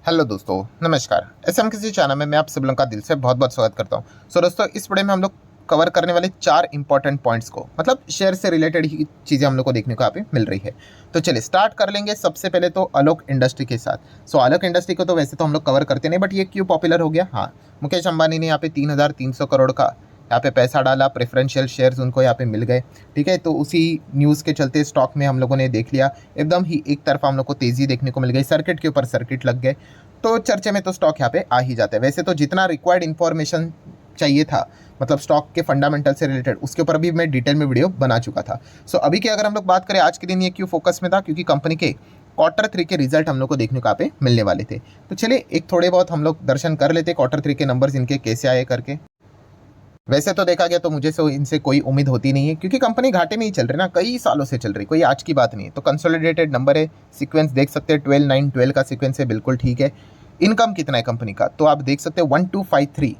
Hello दोस्तों, नमस्कार। SM किसी चैनल में मैं आप सब लोगों का दिल से बहुत बहुत स्वागत करता हूं। दोस्तों, इस वीडियो में हम लोग कवर करने वाले 4 इंपॉर्टेंट पॉइंट्स को, मतलब शेयर से रिलेटेड ही चीज़ें हम लोग को देखने को यहाँ पे मिल रही है। तो चलिए स्टार्ट कर लेंगे। सबसे पहले तो आलोक इंडस्ट्री के साथ। आलोक इंडस्ट्री को तो वैसे तो हम लोग कवर करते नहीं, बट ये क्यों पॉपुलर हो गया? हाँ, मुकेश अंबानी ने यहाँ पे 3,300 करोड़ का यहाँ पे पैसा डाला, प्रेफरेंशियल शेयर्स उनको यहाँ पे मिल गए। ठीक है, तो उसी न्यूज़ के चलते स्टॉक में हम लोगों ने देख लिया, एकदम ही एक तरफा हम लोग को तेज़ी देखने को मिल गई, सर्किट के ऊपर सर्किट लग गए। तो चर्चे में तो स्टॉक यहाँ पे आ ही जाता है। वैसे तो जितना रिक्वायर्ड इन्फॉर्मेशन चाहिए था, मतलब स्टॉक के फंडामेंटल से रिलेटेड, उसके ऊपर भी मैं डिटेल में वीडियो बना चुका था। अभी की अगर हम लोग बात करें, आज के दिन ये क्यों फोकस में था? क्योंकि कंपनी के Q3 के रिजल्ट हम लोग को देखने को यहाँ पे मिलने वाले थे। तो चलिए एक थोड़े बहुत हम लोग दर्शन कर लेते Q3 के नंबर्स इनके कैसे आए करके। वैसे तो देखा गया तो मुझे इनसे कोई उम्मीद होती नहीं है, क्योंकि कंपनी घाटे में ही चल रही है ना, कई सालों से चल रही, कोई आज की बात नहीं है। तो कंसोलिडेटेड नंबर है, सीक्वेंस देख सकते हैं 12,912 का सीक्वेंस है, बिल्कुल ठीक है। इनकम कितना है कंपनी का, तो आप देख सकते हैं 1253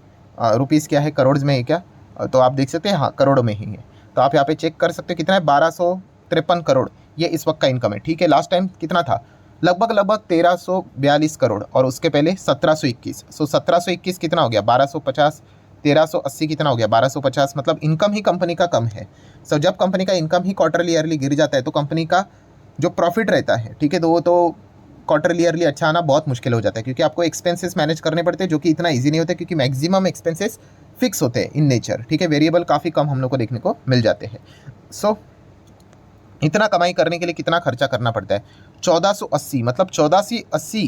रुपीज़ क्या है, करोड़ में है क्या? तो आप देख सकते हैं, हाँ करोड़ में ही है। तो आप यहाँ पे चेक कर सकते हैं कितना है, 1253 करोड़ ये इस वक्त का इनकम है। ठीक है, लास्ट टाइम कितना था? लगभग 1342 करोड़, और उसके पहले 1721। 1721 कितना हो गया? 1250, 1380 कितना हो गया? 1250। मतलब इनकम ही कंपनी का कम है। जब कंपनी का इनकम ही क्वार्टरली ईयरली गिर जाता है, तो कंपनी का जो प्रॉफिट रहता है, ठीक है, तो वो तो क्वार्टरली ईयरली अच्छा आना बहुत मुश्किल हो जाता है, क्योंकि आपको एक्सपेंसेस मैनेज करने पड़ते हैं, जो कि इतना ईजी नहीं होता, क्योंकि मैक्सिमम एक्सपेंसेस फिक्स होते हैं इन नेचर। ठीक है, वेरिएबल काफ़ी कम हम लोग को देखने को मिल जाते हैं। इतना कमाई करने के लिए कितना खर्चा करना पड़ता है? 1480, मतलब 1480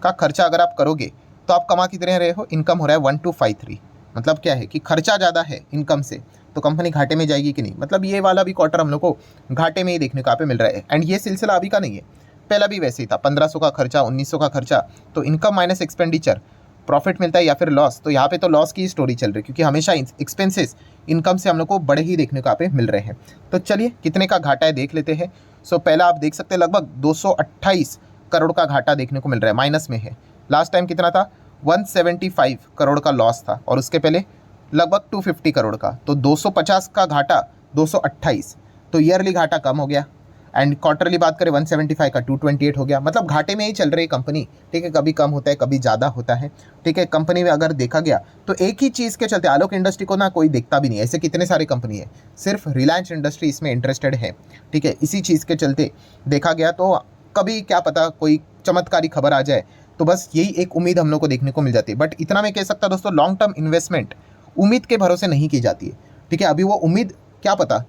का खर्चा अगर आप करोगे तो आप कमा कितने रहे हो? इनकम हो रहा है 1253। मतलब क्या है कि खर्चा ज़्यादा है इनकम से, तो कंपनी घाटे में जाएगी कि नहीं? मतलब ये वाला भी क्वार्टर हम लोग को घाटे में ही देखने को यहाँ पे मिल रहा है। एंड ये सिलसिला अभी का नहीं है, पहला भी वैसे ही था। 1500 का खर्चा, 1900 का खर्चा, तो इनकम माइनस एक्सपेंडिचर, प्रॉफिट मिलता है या फिर लॉस। तो यहाँ पे तो लॉस की स्टोरी चल रही है, क्योंकि हमेशा एक्सपेंसेस इनकम से हम लोग को बड़े ही देखने को यहाँ पे मिल रहे हैं। तो चलिए कितने का घाटा है देख लेते हैं। पहला आप देख सकते हैं लगभग 228 करोड़ का घाटा देखने को मिल रहा है, माइनस में है। लास्ट टाइम कितना था? 175 करोड़ का लॉस था, और उसके पहले लगभग 250 करोड़ का। तो 250 का घाटा, 228, तो ईयरली घाटा कम हो गया। एंड क्वार्टरली बात करें 175 का 228 हो गया। मतलब घाटे में ही चल रही है कंपनी। ठीक है, कभी कम होता है, कभी ज़्यादा होता है। ठीक है, कंपनी में अगर देखा गया तो एक ही चीज़ के चलते आलोक इंडस्ट्री को ना कोई देखता भी नहीं, ऐसे कितने सारे कंपनी है, सिर्फ रिलायंस इंडस्ट्री इसमें इंटरेस्टेड है। ठीक है, इसी चीज़ के चलते देखा गया तो कभी क्या पता कोई चमत्कारी खबर आ जाए, तो बस यही एक उम्मीद हम लोग को देखने को मिल जाती है। बट इतना मैं कह सकता दोस्तों, लॉन्ग टर्म इन्वेस्टमेंट उम्मीद के भरोसे नहीं की जाती है। ठीक है, अभी वो उम्मीद क्या पता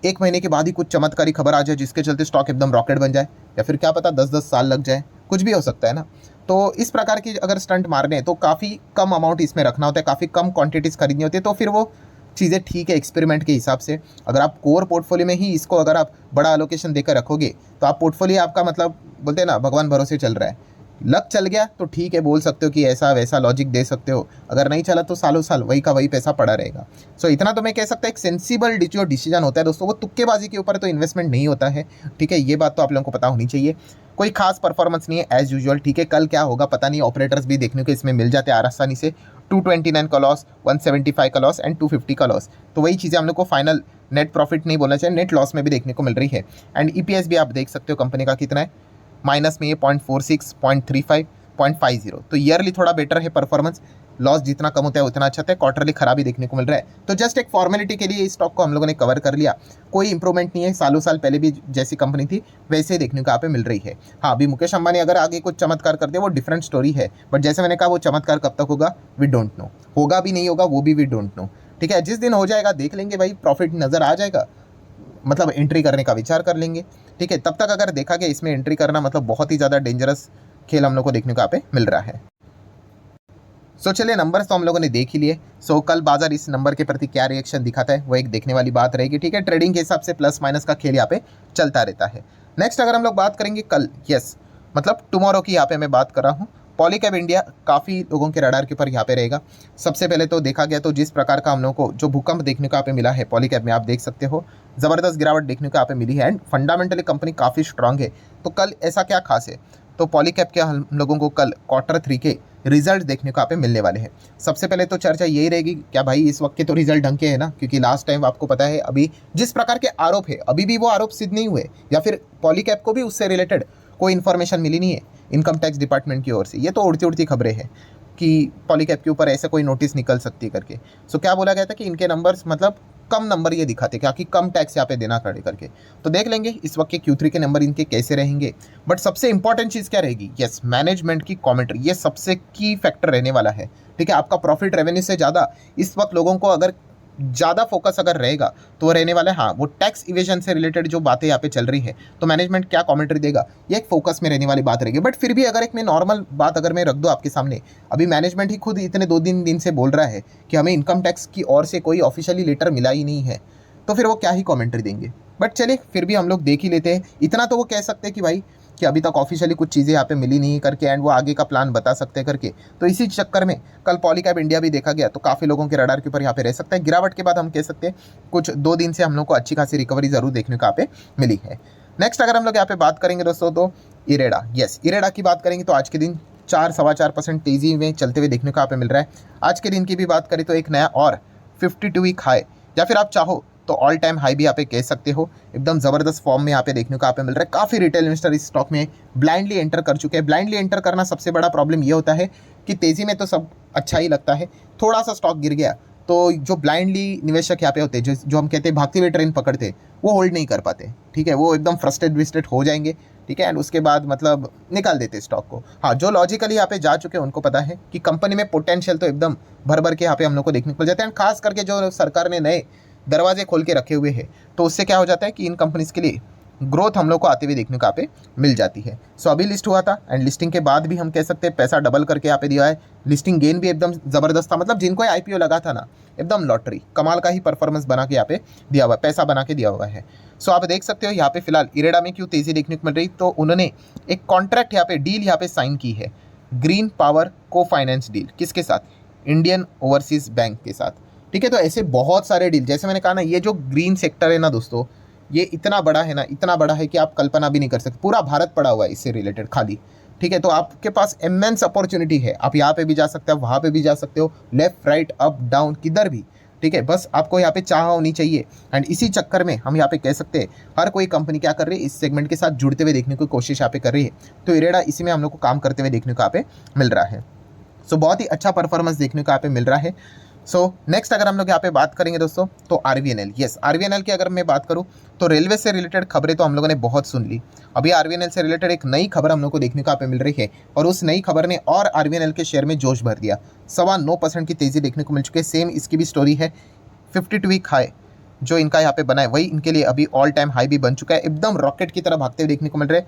1 महीने के बाद ही कुछ चमत्कारी खबर आ जाए जिसके चलते स्टॉक एकदम रॉकेट बन जाए, या फिर क्या पता 10-10 साल लग जाए, कुछ भी हो सकता है ना। तो इस प्रकार की अगर स्टंट मारने हैं तो काफ़ी कम अमाउंट इसमें रखना होता है, काफ़ी कम क्वांटिटीज़ खरीदनी होती है, तो फिर वो चीज़ें ठीक है एक्सपेरिमेंट के हिसाब से। अगर आप कोर पोर्टफोलियो में ही इसको अगर आप बड़ा एलोकेशन देकर रखोगे, तो आप पोर्टफोलियो आपका, मतलब बोलते हैं ना, भगवान भरोसे चल रहा है। लक चल गया तो ठीक है, बोल सकते हो कि ऐसा वैसा लॉजिक दे सकते हो। अगर नहीं चला तो सालों साल वही का वही पैसा पड़ा रहेगा। इतना तो मैं कह सकता हूँ, एक सेंसिबल जो डिसीजन होता है दोस्तों, वो तुक्केबाजी के ऊपर तो इन्वेस्टमेंट नहीं होता है। ठीक है, ये बात तो आप लोगों को पता होनी चाहिए। कोई खास परफॉर्मेंस नहीं है एज यूजुअल। ठीक है, कल क्या होगा पता नहीं, ऑपरेटर्स भी देखने को इसमें मिल जाते हैं आसानी से। 229 का लॉस, 175 का लॉस एंड 250 का लॉस। तो वही चीज़ें हम लोग को फाइनल नेट प्रॉफिट नहीं बोलना चाहिए, नेट लॉस में भी देखने को मिल रही है। एंड ईपीएस भी आप देख सकते हो कंपनी का कितना है, माइनस में ये 0.46, 0.35, 0.50। तो ईयरली थोड़ा बेटर है परफॉर्मेंस। लॉस जितना कम होता है उतना अच्छा था। क्वार्टरली खराबी देखने को मिल रहा है। तो जस्ट एक फॉर्मेलिटी के लिए इस स्टॉक को हम लोगों ने कवर कर लिया। कोई इंप्रूवमेंट नहीं है, सालों साल पहले भी जैसी कंपनी थी वैसे ही देखने को यहाँ पे मिल रही है। हाँ, अभी मुकेश अंबानी अगर आगे कुछ चमत्कार कर दे वो डिफरेंट स्टोरी है, बट जैसे मैंने कहा वो चमत्कार कब तक होगा वी डोंट नो, होगा भी नहीं होगा वो भी वी डोंट नो। ठीक है, जिस दिन हो जाएगा देख लेंगे भाई, प्रॉफिट नज़र आ जाएगा, मतलब एंट्री करने का विचार कर लेंगे। ठीक है, तब तक अगर देखा गया इसमें एंट्री करना मतलब बहुत ही ज़्यादा डेंजरस खेल हम लोग को देखने को यहाँ पे मिल रहा है। चलिए नंबर्स तो हम लोगों ने देख ही लिए। कल बाजार इस नंबर के प्रति क्या रिएक्शन दिखाता है वो एक देखने वाली बात रहेगी। ठीक है, ट्रेडिंग के हिसाब से प्लस माइनस का खेल यहाँ पे चलता रहता है। नेक्स्ट अगर हम लोग बात करेंगे कल, यस मतलब टुमारो की यहाँ पे मैं बात कर रहा हूँ, पॉलीकैब इंडिया काफ़ी लोगों के रडार के ऊपर यहाँ पे रहेगा। सबसे पहले तो देखा गया तो जिस प्रकार का हम लोगों को जो भूकंप देखने को यहाँ पे मिला है पॉलीकैब में, आप देख सकते हो ज़बरदस्त गिरावट देखने को यहाँ पे मिली है। एंड फंडामेंटली कंपनी काफ़ी स्ट्रांग है। तो कल ऐसा क्या खास है? तो पॉलीकैब के हम लोगों को कल Q3 के रिजल्ट देखने को यहाँ पे मिलने वाले हैं। सबसे पहले तो चर्चा यही रहेगी, क्या भाई इस वक्त के तो रिजल्ट ढंग के है ना? क्योंकि लास्ट टाइम आपको पता है अभी जिस प्रकार के आरोप है, अभी भी वो आरोप सिद्ध नहीं हुए, या फिर पॉलीकैब को भी उससे रिलेटेड कोई इन्फॉर्मेशन मिली नहीं है इनकम टैक्स डिपार्टमेंट की ओर से। ये तो उड़ती उड़ती खबरें हैं कि पॉलीकैब के ऊपर ऐसे कोई नोटिस निकल सकती है करके। सो क्या बोला गया था कि इनके नंबर्स मतलब कम नंबर ये दिखाते क्या कि कम टैक्स यहाँ पे देना पड़े करके। तो देख लेंगे इस वक्त के Q3 के नंबर इनके कैसे रहेंगे। बट सबसे इंपॉर्टेंट चीज़ क्या रहेगी, यस, मैनेजमेंट की कमेंट्री, ये सबसे की फैक्टर रहने वाला है। ठीक है, आपका प्रॉफिट रेवेन्यू से ज़्यादा इस वक्त लोगों को अगर ज़्यादा फोकस अगर रहेगा तो वो रहने वाला है, हाँ, वो टैक्स इवेजन से रिलेटेड जो बातें यहाँ पे चल रही है, तो मैनेजमेंट क्या कमेंट्री देगा ये एक फोकस में रहने वाली बात रहेगी। बट फिर भी अगर एक मैं नॉर्मल बात अगर मैं रख दूँ आपके सामने, अभी मैनेजमेंट ही खुद इतने 2-3 दिन से बोल रहा है कि हमें इनकम टैक्स की ओर से कोई ऑफिशियली लेटर मिला ही नहीं है, तो फिर वो क्या ही कमेंट्री देंगे। बट चलिए फिर भी हम लोग देख ही लेते हैं। इतना तो वो कह सकते हैं कि भाई कि अभी तक ऑफिशियली कुछ चीज़ें यहाँ पे मिली नहीं करके, एंड वो आगे का प्लान बता सकते हैं करके। तो इसी चक्कर में कल पॉलीकैब इंडिया भी देखा गया, तो काफ़ी लोगों के रडार के ऊपर यहाँ पे रह सकता है। गिरावट के बाद हम कह सकते हैं कुछ 2 दिन से हम लोग को अच्छी खासी रिकवरी ज़रूर देखने को यहाँ पे मिली है। नेक्स्ट अगर हम लोग यहाँ पे बात करेंगे दोस्तों, तो इरेडा, यस, इरेडा की बात करेंगे तो आज के दिन 4-4.25% तेज़ी में चलते हुए देखने को यहाँ पे मिल रहा है। आज के दिन की भी बात करें तो एक नया और 52 वीक हाई, या फिर आप चाहो तो ऑल टाइम हाई भी यहाँ पे कह सकते हो, एकदम ज़बरदस्त फॉर्म में यहाँ पे देखने को यहाँ पे मिल रहा है। काफ़ी रिटेल इन्वेस्टर इस स्टॉक में ब्लाइंडली एंटर कर चुके हैं। ब्लाइंडली एंटर करना सबसे बड़ा प्रॉब्लम ये होता है कि तेज़ी में तो सब अच्छा ही लगता है, थोड़ा सा स्टॉक गिर गया तो जो ब्लाइंडली निवेशक यहाँ पे होते हैं, जो हम कहते हैं भागते हुए ट्रेन पकड़ते, वो होल्ड नहीं कर पाते। ठीक है, वो एकदम फ्रस्ट्रेट हो जाएंगे। ठीक है, एंड उसके बाद मतलब निकाल देते स्टॉक को। हाँ, जो लॉजिकली यहाँ पे जा चुके हैं उनको पता है कि कंपनी में पोटेंशियल तो एकदम भर भर के यहाँ पे हम लोग को देखने को मिल जाते हैं। खास करके जो सरकार ने नए दरवाजे खोल के रखे हुए हैं, तो उससे क्या हो जाता है कि इन कंपनीज के लिए ग्रोथ हम लोग को आते हुए देखने को यहाँ पे मिल जाती है। सो अभी लिस्ट हुआ था, एंड लिस्टिंग के बाद भी हम कह सकते हैं पैसा डबल करके यहाँ पे दिया है। लिस्टिंग गेन भी एकदम ज़बरदस्त था, मतलब जिनको IPO लगा था ना, एकदम लॉटरी कमाल का ही परफॉर्मेंस बना के यहाँ पे दिया हुआ है, पैसा बना के दिया हुआ है। सो आप देख सकते हो यहाँ पे फिलहाल इरेडा में क्यों तेज़ी देखने को मिल रही, तो उन्होंने एक कॉन्ट्रैक्ट यहाँ पे डील यहाँ पे साइन की है, ग्रीन पावर को फाइनेंस डील, किसके साथ, इंडियन ओवरसीज बैंक के साथ। ठीक है, तो ऐसे बहुत सारे डील, जैसे मैंने कहा ना, ये जो ग्रीन सेक्टर है ना दोस्तों, ये इतना बड़ा है ना, इतना बड़ा है कि आप कल्पना भी नहीं कर सकते। पूरा भारत पड़ा हुआ है इससे रिलेटेड खाली। ठीक है, तो आपके पास इमेंस अपॉर्चुनिटी है, आप यहाँ पे भी जा सकते हो, वहाँ पे भी जा सकते हो, लेफ्ट राइट अप डाउन किधर भी। ठीक है, बस आपको यहाँ पे चाह होनी चाहिए। एंड इसी चक्कर में हम यहाँ पे कह सकते हैं हर कोई कंपनी क्या कर रही है, इस सेगमेंट के साथ जुड़ते हुए देखने की कोशिश यहाँ पे कर रही है। तो इरेडा इसी में हम लोग को काम करते हुए देखने को यहाँ पे मिल रहा है। सो बहुत ही अच्छा परफॉर्मेंस देखने को यहाँ पे मिल रहा है। सो नेक्स्ट अगर हम लोग यहाँ पे बात करेंगे दोस्तों, तो RVNL, यस, RVNL की अगर मैं बात करूँ तो रेलवे से रिलेटेड खबरें तो हम लोगों ने बहुत सुन ली। अभी RVNL से रिलेटेड एक नई खबर हम लोग को देखने को यहाँ पे मिल रही है, और उस नई खबर ने और RVNL के शेयर में जोश भर दिया। 9.25% की तेज़ी देखने को मिल चुकी है। सेम इसकी भी स्टोरी है, 52 वीक हाई जो इनका यहाँ पे बना है, वही इनके लिए अभी ऑल टाइम हाई भी बन चुका है। एकदम रॉकेट की तरह भागते हुए देखने को मिल रहे हैं।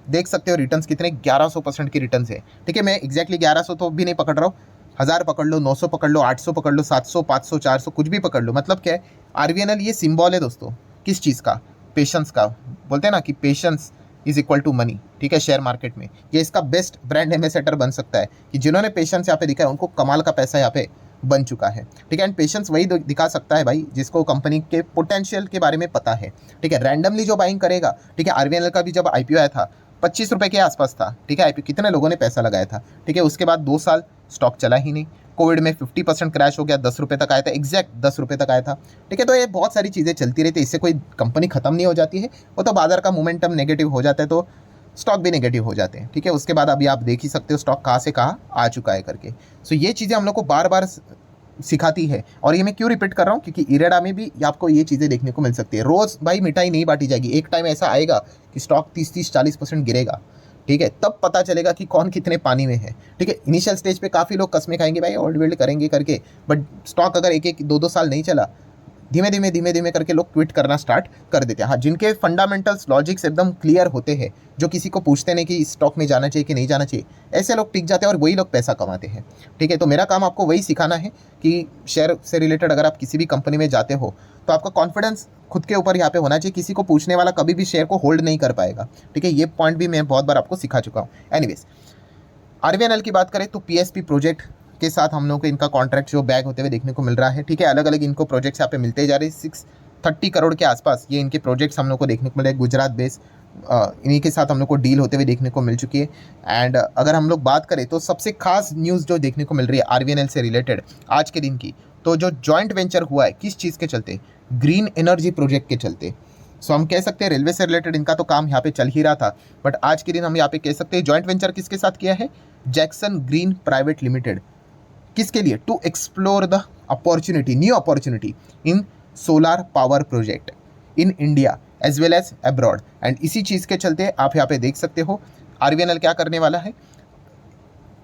देख सकते हो रिटर्न्स कितने, 1100% की रिटर्न्स है। ठीक है, मैं एग्जैक्टली 1100 तो भी नहीं पकड़ रहा हूँ, 1000 पकड़ लो, 900 पकड़ लो, 800 पकड़ लो, 700, 500, 400 कुछ भी पकड़ लो। मतलब क्या है, RVNL ये सिंबल है दोस्तों, किस चीज़ का, पेशेंस का। बोलते हैं ना कि patience is equal to money. ठीक है, शेयर मार्केट में ये इसका बेस्ट ब्रांड एम्बेसडर बन सकता है कि जिन्होंने पेशेंस यहाँ पे दिखा है उनको कमाल का पैसा यहाँ पे बन चुका है। ठीक है, एंड पेशेंस वही दिखा सकता है भाई जिसको कंपनी के पोटेंशियल के बारे में पता है। ठीक है, रैंडमली जो बाइंग करेगा। ठीक है, RVNL का भी जब IPO आया था 25 रुपये के आसपास था। ठीक है, IPO कितने लोगों ने पैसा लगाया था। ठीक है, उसके बाद 2 साल स्टॉक चला ही नहीं, कोविड में 50% क्रैश हो गया, 10 रुपये तक आया था, एग्जैक्ट 10 रुपये तक आया था। ठीक है, तो ये बहुत सारी चीज़ें चलती रहती है, इससे कोई कंपनी खत्म नहीं हो जाती है, वो तो बाजार का मोमेंटम नेगेटिव हो जाता है तो स्टॉक भी नेगेटिव हो जाते हैं। ठीक है, उसके बाद अभी आप देख ही सकते हो स्टॉक कहाँ से कहाँ आ चुका है करके। सो ये चीज़ें हम लोग को बार बार सिखाती है, और ये मैं क्यों रिपीट कर रहा हूँ, क्योंकि इरेडा में भी आपको ये चीज़ें देखने को मिल सकती है। रोज़ भाई मिठाई नहीं बांटी जाएगी, एक टाइम ऐसा आएगा कि स्टॉक 30-40% गिरेगा। ठीक है, तब पता चलेगा कि कौन कितने पानी में है। ठीक है, इनिशियल स्टेज पे काफ़ी लोग कस्में खाएंगे भाई, होल्ड बिल्ड करेंगे करके, बट स्टॉक अगर 1-2 साल नहीं चला, धीमे धीमे करके लोग क्विट करना स्टार्ट कर देते हैं। हाँ, जिनके फंडामेंटल्स लॉजिक्स एकदम क्लियर होते हैं, जो किसी को पूछते नहीं कि इस स्टॉक में जाना चाहिए कि नहीं जाना चाहिए, ऐसे लोग टिक जाते हैं और वही लोग पैसा कमाते हैं। ठीक है, तो मेरा काम आपको वही सिखाना है कि शेयर से रिलेटेड अगर आप किसी भी कंपनी में जाते हो तो आपका कॉन्फिडेंस खुद के ऊपर यहाँ पे होना चाहिए। किसी को पूछने वाला कभी भी शेयर को होल्ड नहीं कर पाएगा। ठीक है, ये पॉइंट भी मैं बहुत बार आपको सिखा चुका हूँ। एनीवेज, RVNL की बात करें तो PSP प्रोजेक्ट के साथ हम लोग को इनका कॉन्ट्रैक्ट जो बैग होते हुए देखने को मिल रहा है। ठीक है, अलग अलग इनको प्रोजेक्ट्स यहाँ पे मिलते जा रहे हैं। 630 करोड़ के आसपास ये इनके प्रोजेक्ट्स हम लोग को देखने को मिले। गुजरात बेस इन्हीं के साथ हम लोग को डील होते हुए देखने को मिल चुकी है। एंड अगर हम लोग बात करें तो सबसे खास न्यूज़ जो देखने को मिल रही है RVNL से रिलेटेड आज के दिन की, तो जो जॉइंट वेंचर हुआ है किस चीज़ के चलते, ग्रीन एनर्जी प्रोजेक्ट के चलते। सो हम कह सकते हैं रेलवे से रिलेटेड इनका तो काम यहाँ पे चल ही रहा था, बट आज के दिन हम यहाँ पे कह सकते हैं जॉइंट वेंचर किसके साथ किया है, जैक्सन ग्रीन प्राइवेट लिमिटेड। किसके लिए, to explore the opportunity, new opportunity in solar power project in India as well as abroad. And इसी चीज़ के चलते आप यहाँ पे देख सकते हो आरवीएनएल क्या करने वाला है,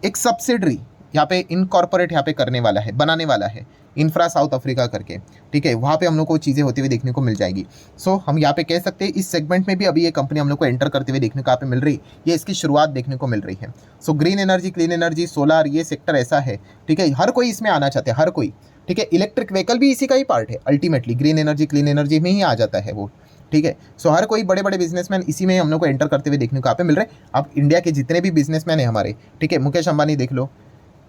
एक सब्सिडरी यहाँ पे इनकॉर्पोरेट यहाँ पे करने वाला है, बनाने वाला है, इंफ्रा साउथ अफ्रीका करके, ठीक है। वहाँ पे हम लोग को चीज़ें होती हुई देखने को मिल जाएगी। सो हम यहाँ पे कह सकते हैं इस सेगमेंट में भी अभी ये कंपनी हम लोग को एंटर करते हुए देखने को यहाँ पे मिल रही है, ये इसकी शुरुआत देखने को मिल रही है। So green energy, clean energy, solar, ये सेक्टर ऐसा है, ठीक है, हर कोई इसमें आना चाहते हैं, हर कोई, ठीक है। इलेक्ट्रिक व्हीकल भी इसी का ही पार्ट है, ultimately green energy clean energy में ही आ जाता है वो, ठीक है। सो हर कोई बड़े बड़े बिजनेसमैन इसी में हम लोग को एंटर करते हुए देखने को यहाँ पे मिल रहे हैं। अब इंडिया के जितने भी बिजनेसमैन हैं हमारे, ठीक है, मुकेश अंबानी देख लो,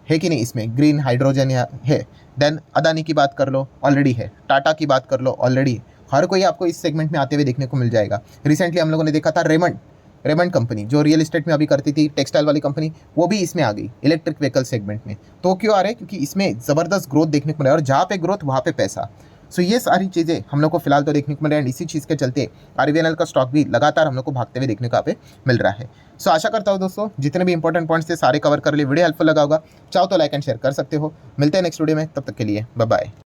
है कि नहीं, इसमें ग्रीन हाइड्रोजन है। देन अदानी की बात कर लो, ऑलरेडी है। टाटा की बात कर लो, ऑलरेडी है। हर कोई आपको इस सेगमेंट में आते हुए देखने को मिल जाएगा। रिसेंटली हम लोगों ने देखा था रेमंड कंपनी जो रियल एस्टेट में अभी करती थी, टेक्सटाइल वाली कंपनी, वो भी इसमें आ गई इलेक्ट्रिक व्हीकल सेगमेंट में। तो क्यों आ रहे हैं, क्योंकि इसमें ज़बरदस्त ग्रोथ देखने को मिला है, और जहाँ पे ग्रोथ वहाँ पे पैसा। सो ये सारी चीज़ें हम लोग को फिलहाल तो देखने को मिल रहा है, एंड इसी चीज़ के चलते आरवीएनएल का स्टॉक भी लगातार हम लोग को भागते हुए देखने को यहाँ पे मिल रहा है। सो आशा करता हूँ दोस्तों जितने भी इंपॉर्टेंट पॉइंट्स थे सारे कवर कर लिए, वीडियो हेल्पफुल लगा होगा, चाहो तो लाइक एंड शेयर कर सकते हो। मिलते हैं नेक्स्ट वीडियो में, तब तक के लिए बाय बाय।